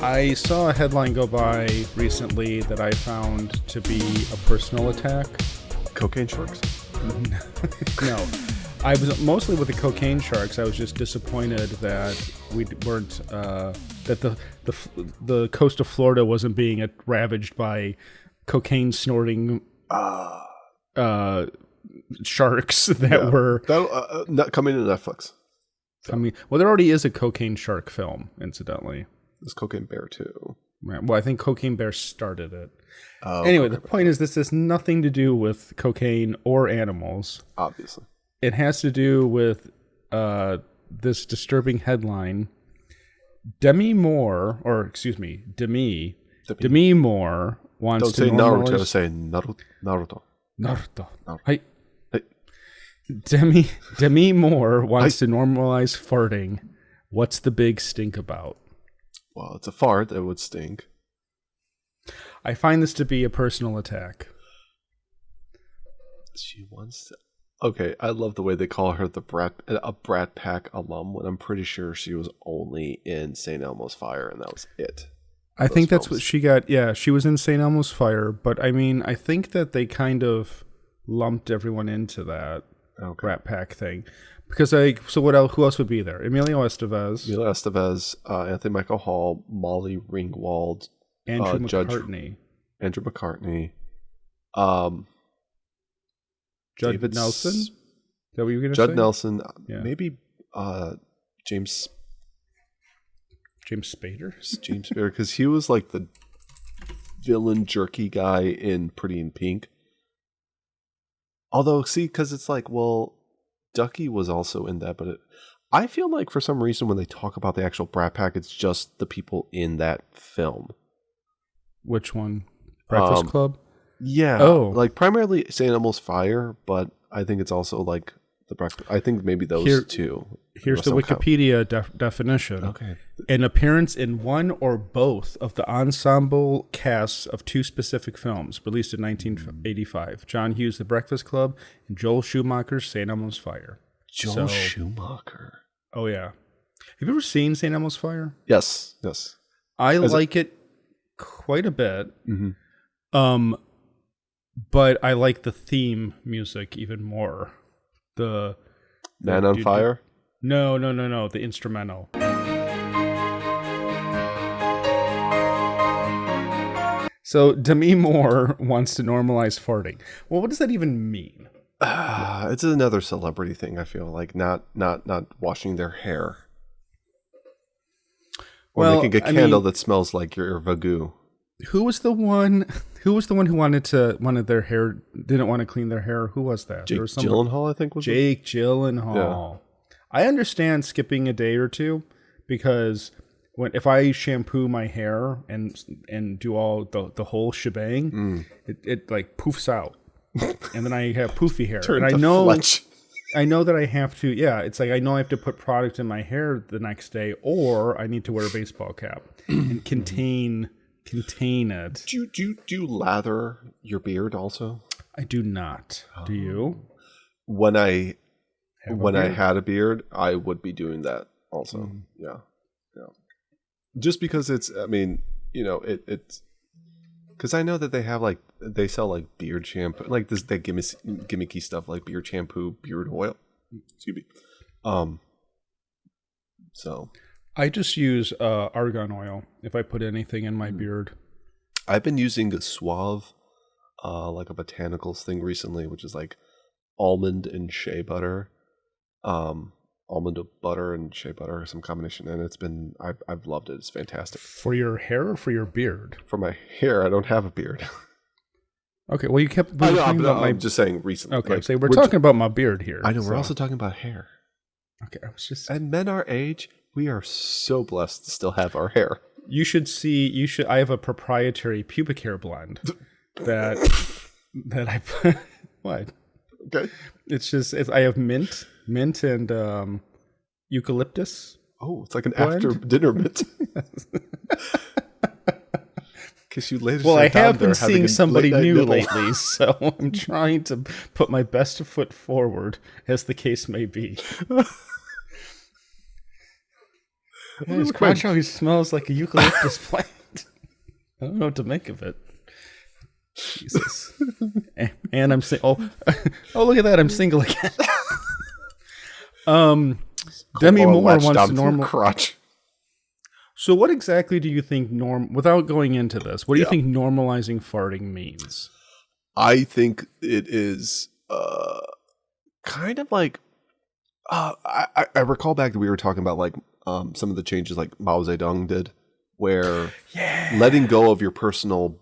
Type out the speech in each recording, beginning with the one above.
I saw a headline go by recently that I found to be a personal attack. Cocaine sharks? No. I was mostly with the cocaine sharks. I was just disappointed that we weren't that the coast of Florida wasn't being ravaged by cocaine snorting sharks that were not coming to Netflix. I mean, well, there already is a cocaine shark film, incidentally. There's Cocaine Bear too. Right. Well, I think Cocaine Bear started it. Oh, anyway, okay. The point is this has nothing to do with cocaine or animals. Obviously. It has to do with this disturbing headline. Demi Moore wants to normalize... Don't say Naruto, say Naruto. Naruto. Hey. Demi Moore wants to normalize farting. What's the big stink about? Well, it's a fart that would stink. I find this to be a personal attack. She wants to... Okay, I love the way they call her a Brat Pack alum, when I'm pretty sure she was only in St. Elmo's Fire, and that was it. I think that's what she got. Yeah, she was in St. Elmo's Fire, but I mean, I think that they kind of lumped everyone into that Brat Pack thing. Because so what else? Who else would be there? Emilio Estevez, Anthony Michael Hall, Molly Ringwald, Andrew McCartney, Judd David Nelson. Is that what you were going to say? Judd Nelson, maybe James Spader, because he was like the villain jerky guy in Pretty in Pink. Although, see, because it's like, well, Ducky was also in that, but I feel like for some reason when they talk about the actual Brat Pack, it's just the people in that film. Which one? Breakfast Club? Yeah. Oh. Like primarily St. Elmo's Fire, but I think it's also like the Breakfast. I think maybe those two. Here's the Wikipedia definition. Okay. An appearance in one or both of the ensemble casts of two specific films released in 1985. John Hughes' The Breakfast Club and Joel Schumacher's St. Elmo's Fire. Joel Schumacher. Oh, yeah. Have you ever seen St. Elmo's Fire? Yes. I like it quite a bit. Mm-hmm. But I like the theme music even more. The Man on Fire? No. The instrumental. So Demi Moore wants to normalize farting. Well, what does that even mean? It's another celebrity thing. I feel like not washing their hair, or making a candle that smells like your Vagoo. Who was the one who wanted their hair, didn't want to clean their hair? Who was that? Jake Gyllenhaal, I think was Jake Gyllenhaal. Yeah. I understand skipping a day or two, because if I shampoo my hair and do all the whole shebang, it like poofs out, and then I have poofy hair. And I know that I have to. Yeah, it's like I know I have to put product in my hair the next day, or I need to wear a baseball cap and contain it. Do you lather your beard also? I do not. Do you? When I had a beard, I would be doing that also. Yeah. Just because it's, I mean, it's because I know that they sell like beard shampoo, like this, that gimmicky stuff like beard shampoo, beard oil. Excuse me. So I just use argan oil if I put anything in my beard. I've been using a Suave, like a botanicals thing recently, which is like almond and shea butter. Almond butter and shea butter, some combination, and it's been I've loved it. It's fantastic. For your hair or for your beard? For my hair, I don't have a beard. Okay, well you kept. I'm just saying recently. Okay, like, so we're talking about my beard here. I know. We're also talking about hair. Okay, I was just. And men our age, we are so blessed to still have our hair. You should see. I have a proprietary pubic hair blend that I put. What? Okay. I have mint and eucalyptus. Oh, it's like an after dinner mint. Because you later. Well, I have been seeing somebody new lately, so I'm trying to put my best foot forward, as the case may be. Yeah, his crotch always smells like a eucalyptus plant. I don't know what to make of it. Jesus. And I'm oh, look at that! I'm single again. Demi Moore wants to normal crotch. So, what exactly do you think without going into this? What do you think normalizing farting means? I think it is kind of like I recall back that we were talking about like some of the changes like Mao Zedong did, where letting go of your personal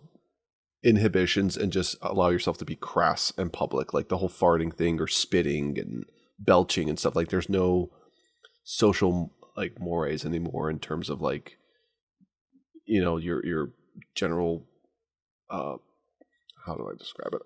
inhibitions and just allow yourself to be crass and public, like the whole farting thing or spitting and belching and stuff. Like there's no social like mores anymore in terms of like, you know, your general how do I describe it?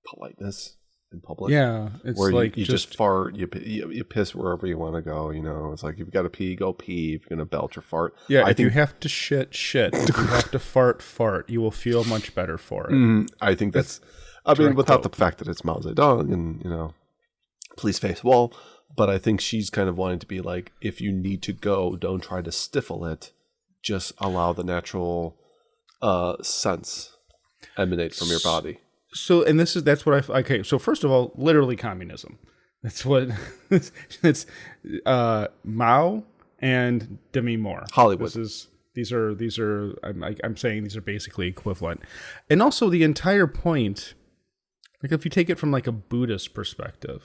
Politeness in public. Yeah, it's where like you just fart, you piss wherever you want to go. You know, it's like if you got to pee, go pee. If you're gonna belch or fart, yeah. If you have to shit. If you have to fart. You will feel much better for it. I think that's. I mean, without the fact that it's Mao Zedong and you know, please face wall. But I think she's kind of wanting to be like, if you need to go, don't try to stifle it. Just allow the natural sense emanate from your body. So, and that's what okay. So first of all, literally communism. That's what it's Mao and Demi Moore. Hollywood. These are I'm saying these are basically equivalent. And also the entire point, like if you take it from like a Buddhist perspective,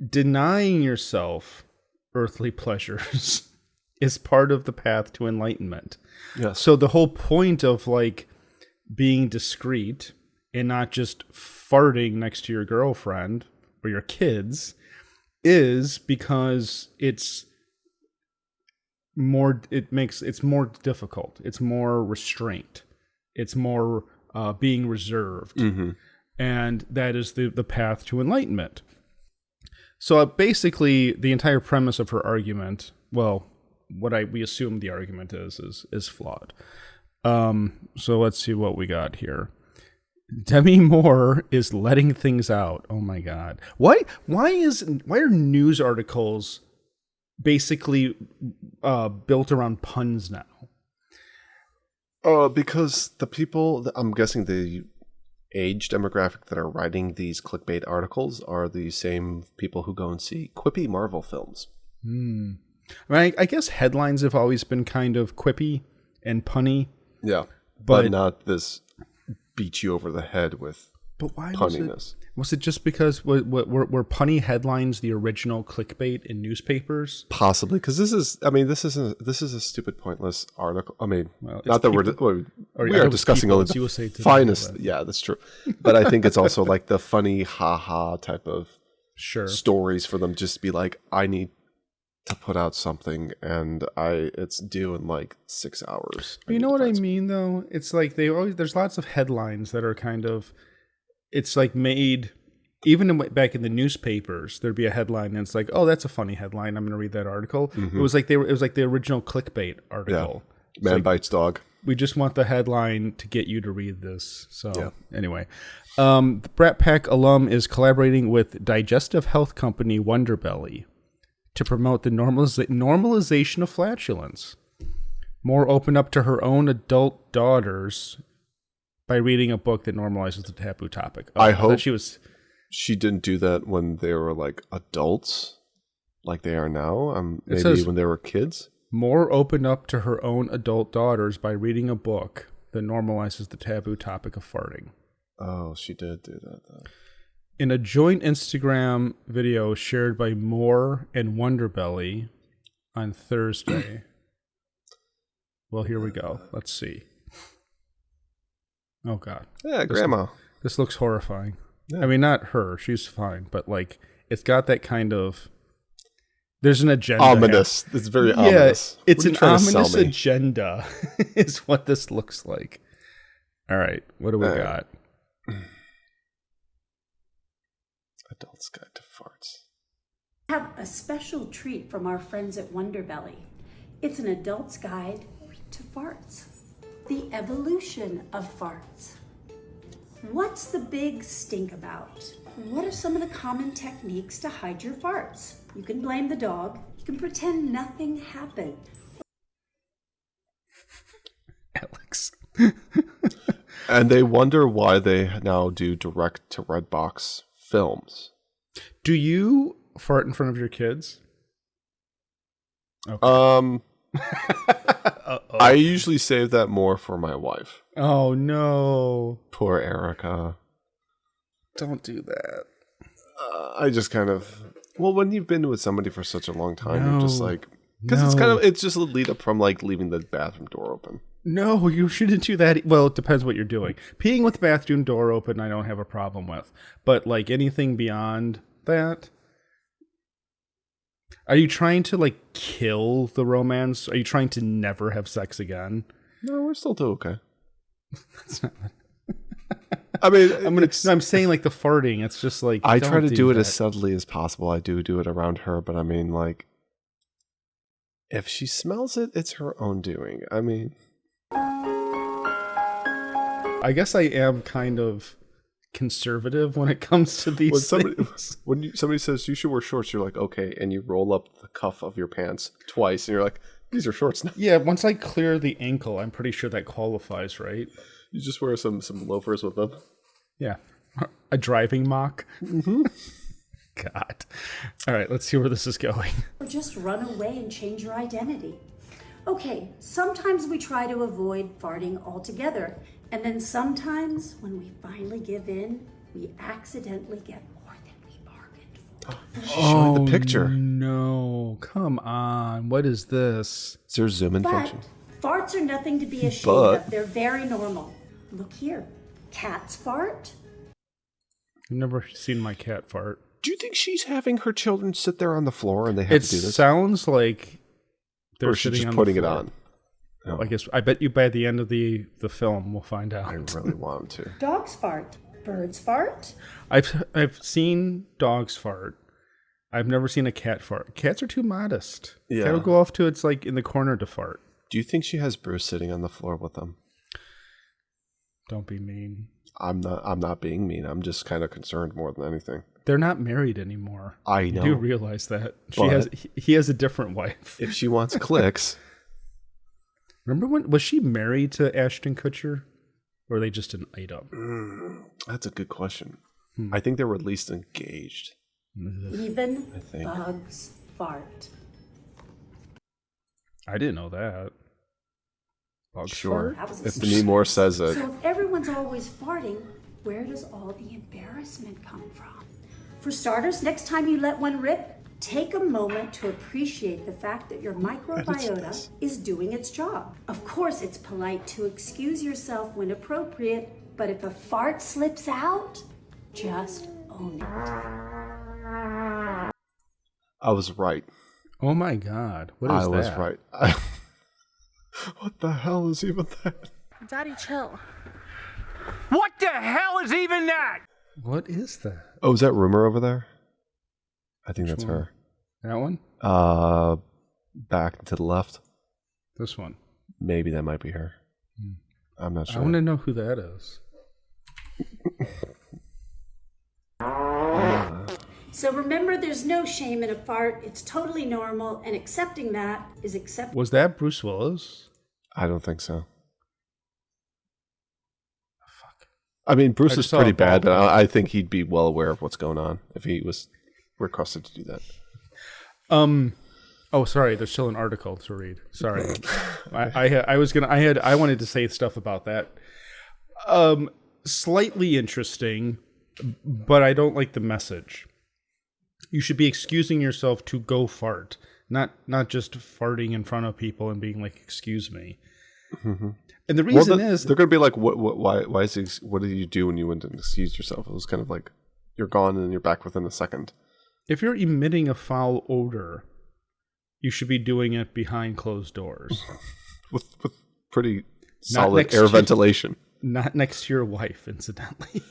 denying yourself earthly pleasures is part of the path to enlightenment. Yes. So the whole point of like being discreet and not just farting next to your girlfriend or your kids is because it's more difficult. It's more restraint. It's more being reserved. Mm-hmm. And that is the path to enlightenment. So basically the entire premise of her argument, well, we assume the argument is flawed. So let's see what we got here. Demi Moore is letting things out. Oh my God. Why are news articles basically built around puns now? Because the people, I'm guessing the age demographic that are writing these clickbait articles are the same people who go and see quippy Marvel films. I mean, I guess headlines have always been kind of quippy and punny. Yeah, but not this beat you over the head with punniness. Was it just because were punny headlines the original clickbait in newspapers? Possibly, because this is a stupid, pointless article. I mean, not that we are discussing only the finest. Yeah, that's true. But I think it's also like the funny, ha type of stories for them. Just be like, I need to put out something, and it's due in like 6 hours. You know what I mean, though? It's like there's lots of headlines that are kind of. It's like made, even back in the newspapers, there'd be a headline and it's like, oh, that's a funny headline. I'm going to read that article. Mm-hmm. It was like the original clickbait article. Yeah. Man bites dog. We just want the headline to get you to read this. So anyway, the Brat Pack alum is collaborating with digestive health company Wonderbelly to promote the normalization of flatulence. Moore opened up to her own adult daughters by reading a book that normalizes the taboo topic. I hope she didn't do that when they were like adults, like they are now. Maybe when they were kids. Moore opened up to her own adult daughters by reading a book that normalizes the taboo topic of farting. Oh, she did do that, though. In a joint Instagram video shared by Moore and Wonderbelly on Thursday. Well, here we go. Let's see. Oh, God. Yeah, Grandma. This looks horrifying. Yeah. I mean, not her. She's fine. But, like, it's got that kind of... There's an agenda. Ominous. It's very ominous. Yeah, it's an ominous agenda is what this looks like. All right. What do we got? Adult's Guide to Farts. We have a special treat from our friends at Wonderbelly. It's an adult's guide to farts. The evolution of farts. What's the big stink about? What are some of the common techniques to hide your farts? You can blame the dog. You and pretend nothing happened. Alex. And they wonder why they now do direct to Redbox films. Do you fart in front of your kids? Okay. I usually save that more for my wife. Oh no. Poor Erica. Don't do that. I just kind of, well, when you've been with somebody for such a long time, No. you're just like, because it's just a lead up from like leaving the bathroom door open. No, you shouldn't do that. Well, it depends what you're doing. Peeing with the bathroom door open, I don't have a problem with. But like anything beyond that, are you trying to like kill the romance? Are you trying to never have sex again? No, we're still doing okay. That's not. I mean, I'm saying like the farting. It's just like I try to do it that. as subtly as possible. I do it around her, but I mean, like, if she smells it, it's her own doing. I mean, I guess I am kind of conservative when it comes to these things. When somebody says you should wear shorts, you're like, okay, and you roll up the cuff of your pants twice, and you're like, these are shorts now. Yeah, once I clear the ankle, I'm pretty sure that qualifies, right? You just wear some loafers with them. Yeah. A driving mock. Mm-hmm. God. All right, let's see where this is going. Or just run away and change your identity. Okay, sometimes we try to avoid farting altogether. And then sometimes when we finally give in, we accidentally get more than we bargained for. Showing the picture. No, come on. What is this? Is there a zoom in But function? farts are nothing to be ashamed of. They're very normal. Look here. Cats fart. I've never seen my cat fart. Do you think she's having her children sit there on the floor and they have to do It this? sounds like they're Or is she sitting just on putting the it floor. on? Oh. I guess I bet you by the end of the film we'll find out. I really want to. Dogs fart. Birds fart. I've seen dogs fart. I've never seen a cat fart. Cats are too modest. Yeah. Cat will go off to its like in the corner to fart. Do you think she has Bruce sitting on the floor with them? Don't be mean. I'm not being mean. I'm just kind of concerned more than anything. They're not married anymore. I know. You do realize that But- he has a different wife. If she wants clicks, Remember when was she married to Ashton Kutcher, or are they just an item? that's a good question. I think they were at least engaged. Even I think. bugs fart. I didn't know that. Bugs Sure. fart? That was a If Demi Moore says it. So if everyone's always farting, where does all the embarrassment come from? For starters, next time you let one rip, take a moment to appreciate the fact that your microbiota is doing its job. Of course, it's polite to excuse yourself when appropriate, but if a fart slips out, just own it. I was right. Oh my God! What is I that? was right. What the hell is even that? Daddy, chill. What the hell is even that? What is that? Oh, is that Rumor over there? I think that's one? her. That one? Back to the left. This one? Maybe that might be her. I'm not I sure. want to know who that is. So remember, there's no shame in a fart. It's totally normal, and accepting that is acceptable. Was that Bruce Willis? I don't think so. Fuck. I mean, Bruce I is just saw pretty a ball bad, but pop. I think he'd be well aware of what's going on if he was requested to do that. Oh, sorry. There's still an article to read. Sorry. I wanted to say stuff about that. Slightly interesting, but I don't like the message. You should be excusing yourself to go fart, not just farting in front of people and being like, "Excuse me." Mm-hmm. And the reason Well, is they're going to be like, why is he, what did you do when you went and excused yourself? It was kind of like you're gone and then you're back within a second. if you're emitting a foul odor, you should be doing it behind closed doors, with pretty Not solid next air to- ventilation. not next to your wife, incidentally.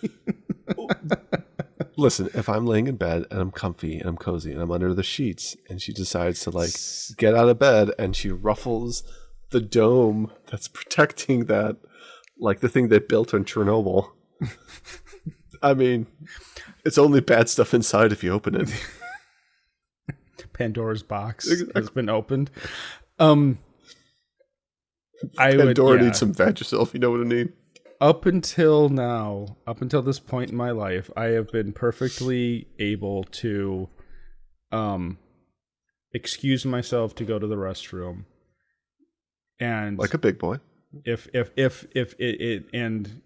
Listen, if I'm laying in bed and I'm comfy and I'm cozy and I'm under the sheets and she decides to like get out of bed and she ruffles the dome that's protecting that, like the thing they built in Chernobyl. I mean, it's only bad stuff inside if you open it. Pandora's box Exactly. has been opened. Pandora needs some Vagisil, you know what I mean? Up until now, up until this point in my life, I have been perfectly able to excuse myself to go to the restroom. And Like a big boy. if it and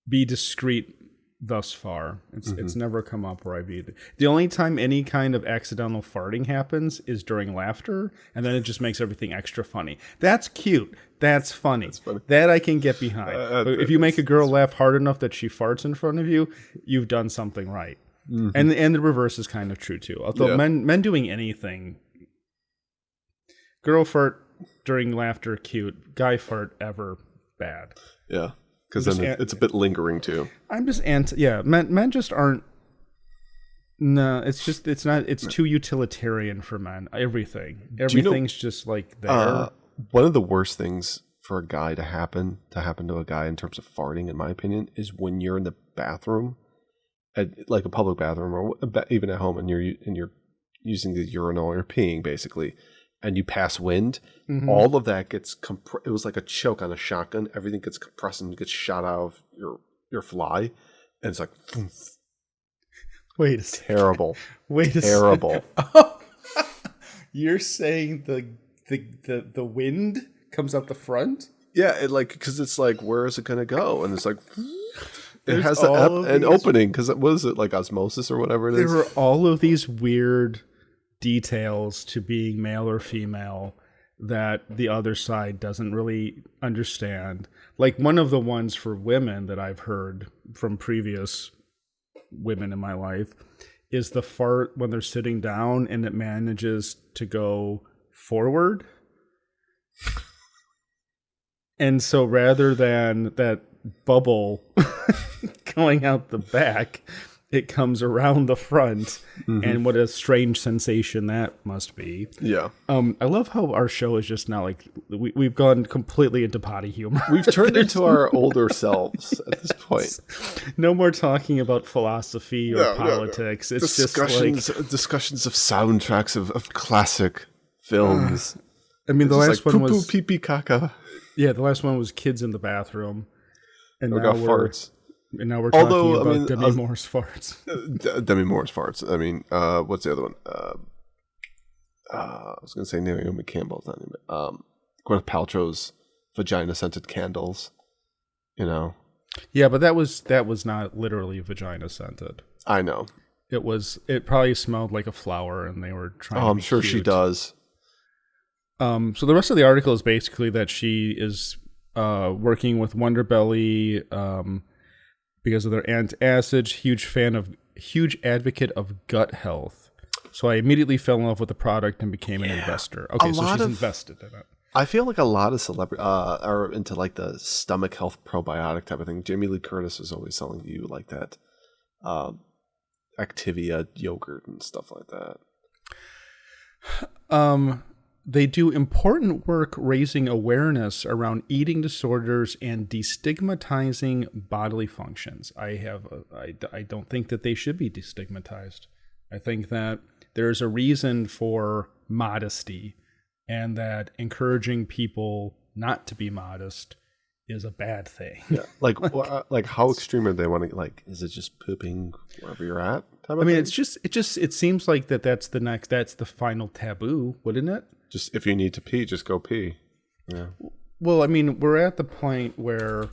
be discreet thus far. It's never come up where I've either. The only time any kind of accidental farting happens is during laughter, and then it just makes everything extra funny. That's cute. That's funny. That I can get behind. But if you make a girl laugh hard enough that she farts in front of you, you've done something right. And the reverse is kind of true too. Although men doing anything, girl fart during laughter cute, guy fart ever bad. Yeah. Because then it's a bit lingering too. I'm just men just aren't. No, it's too utilitarian for men. Everything's just like there. One of the worst things for a guy to happen to a guy in terms of farting, in my opinion, is when you're in the bathroom, like a public bathroom or even at home, and you're using the urinal or peeing basically, and you pass wind, all of that gets it was like a choke on a shotgun. Everything gets compressed and gets shot out of your fly, and it's like, wait a second. Terrible. Wait a terrible. Oh, you're saying the wind comes out the front? Yeah, because it's like, where is it going to go? And it's like, it has an opening because what is it, like osmosis or whatever it is? There are all of these weird details to being male or female that the other side doesn't really understand. Like one of the ones for women that I've heard from previous women in my life is the fart when they're sitting down and it manages to go forward. And so rather than that bubble going out the back, it comes around the front, and what a strange sensation that must be. Yeah. I love how our show is just now like we've gone completely into potty humor. We've turned into our older selves at this point. No more talking about philosophy or politics. No. It's just like discussions of soundtracks of classic films. I mean, the last one was pee pee caca. Yeah, the last one was kids in the bathroom, and we got farts. And now we're talking about Demi Moore's farts. Demi Moore's farts. I mean, what's the other one? I was going to say Naomi Campbell's not even. Gwyneth Paltrow's vagina-scented candles. You know. Yeah, but that was not literally vagina-scented. I know. It probably smelled like a flower, and they were trying. Oh, I'm sure she does. So the rest of the article is basically that she is working with Wonderbelly because of their antacids. Huge advocate of gut health. So I immediately fell in love with the product and became an investor. Okay, so she's invested in it. I feel like a lot of celebrities are into like the stomach health probiotic type of thing. Jamie Lee Curtis is always selling you like that Activia yogurt and stuff like that. They do important work raising awareness around eating disorders and destigmatizing bodily functions. I don't think that they should be destigmatized. I think that there's a reason for modesty, and that encouraging people not to be modest is a bad thing. Yeah, like how extreme are they want to, like, is it just pooping wherever you're at? I mean, it seems like that's the final taboo, wouldn't it? Just if you need to pee, just go pee. Yeah. Well, I mean, we're at the point where,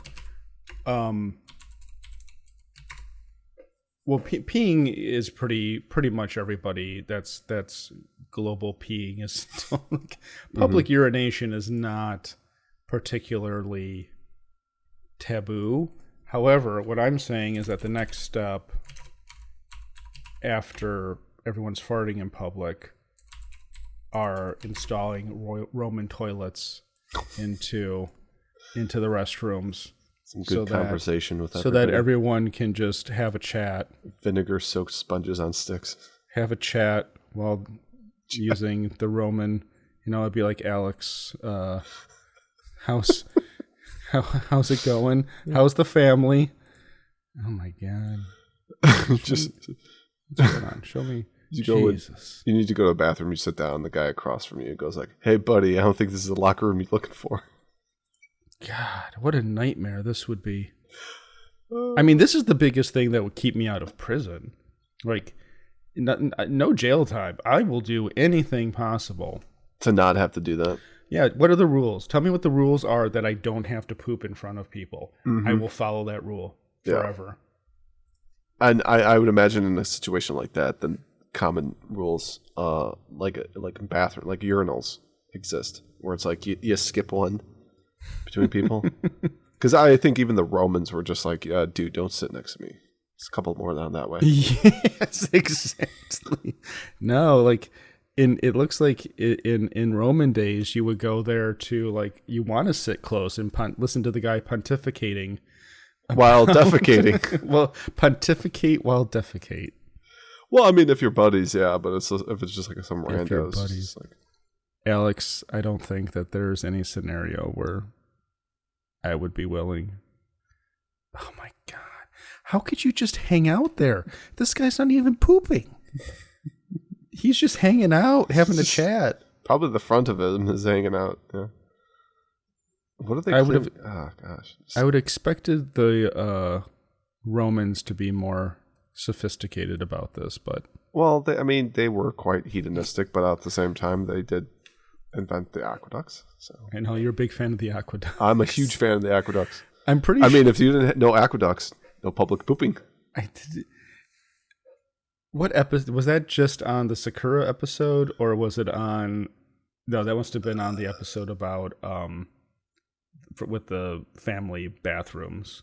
peeing is pretty much everybody. That's global peeing is still, like, public urination is not particularly taboo. However, what I'm saying is that the next step after everyone's farting in public are installing Roman toilets into the restrooms. Some good conversation with everybody. So that everyone can just have a chat. Vinegar-soaked sponges on sticks. Have a chat while using the Roman. You know, it'd be like, Alex, how's it going? How's the family? Oh my God! What's going on? Jesus. You need to go to the bathroom. You sit down. The guy across from you goes like, "Hey, buddy, I don't think this is the locker room you're looking for." God, what a nightmare this would be. I mean, this is the biggest thing that would keep me out of prison. Like, no jail time. I will do anything possible to not have to do that. Yeah, what are the rules? Tell me what the rules are that I don't have to poop in front of people. I will follow that rule forever. And I would imagine in a situation like that, the common rules, like bathroom, like urinals exist, where it's like you skip one between people. Because I think even the Romans were just like, dude, don't sit next to me. It's a couple more down that way. Yes, exactly. No, like it looks like in Roman days, you would go there to like you want to sit close and listen to the guy pontificating while defecating. Well, pontificate while defecate. Well, I mean, if you're buddies, yeah, but if it's just like some randos, buddies. Like... Alex, I don't think that there's any scenario where I would be willing. Oh my God. How could you just hang out there? This guy's not even pooping. He's just hanging out, having a chat. Probably the front of him is hanging out. Yeah. What are they? Oh gosh. I would have expected the Romans to be more sophisticated about this, but they were quite hedonistic, but at the same time, they did invent the aqueducts. So I know you're a big fan of the aqueducts. I'm a huge fan of the aqueducts. I'm pretty. I mean, if you didn't know aqueducts, no public pooping. What episode was that? Just on the Sakura episode, or was it on? No, that must have been on the episode about with the family bathrooms.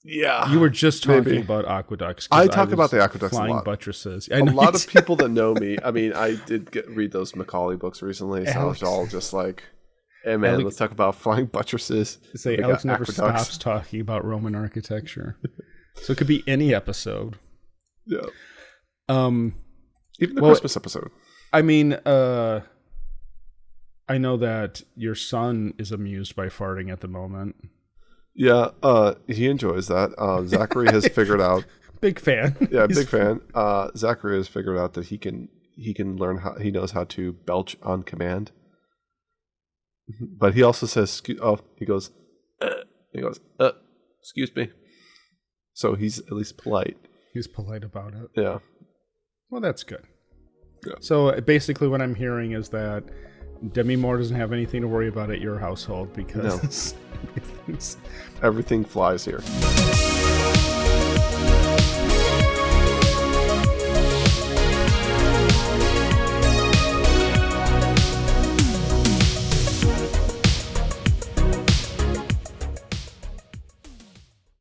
Yeah, you were just talking about aqueducts. I talk about the aqueducts flying a lot. Buttresses. A lot of people that know me. I mean, I did read those Macaulay books recently, so Alex, I was all just like, "Hey man, let's talk about flying buttresses." Alex never stops talking about Roman architecture, so it could be any episode. Yeah. Even the Christmas episode. I mean, I know that your son is amused by farting at the moment. Yeah, he enjoys that. Zachary has figured out. Big fan. Yeah, big fan. Zachary has figured out that he can learn how he knows how to belch on command. But he also says, he goes, excuse me. So he's at least polite. He's polite about it. Yeah. Well, that's good. Yeah. So basically what I'm hearing is that Demi Moore doesn't have anything to worry about at your household because everything flies here.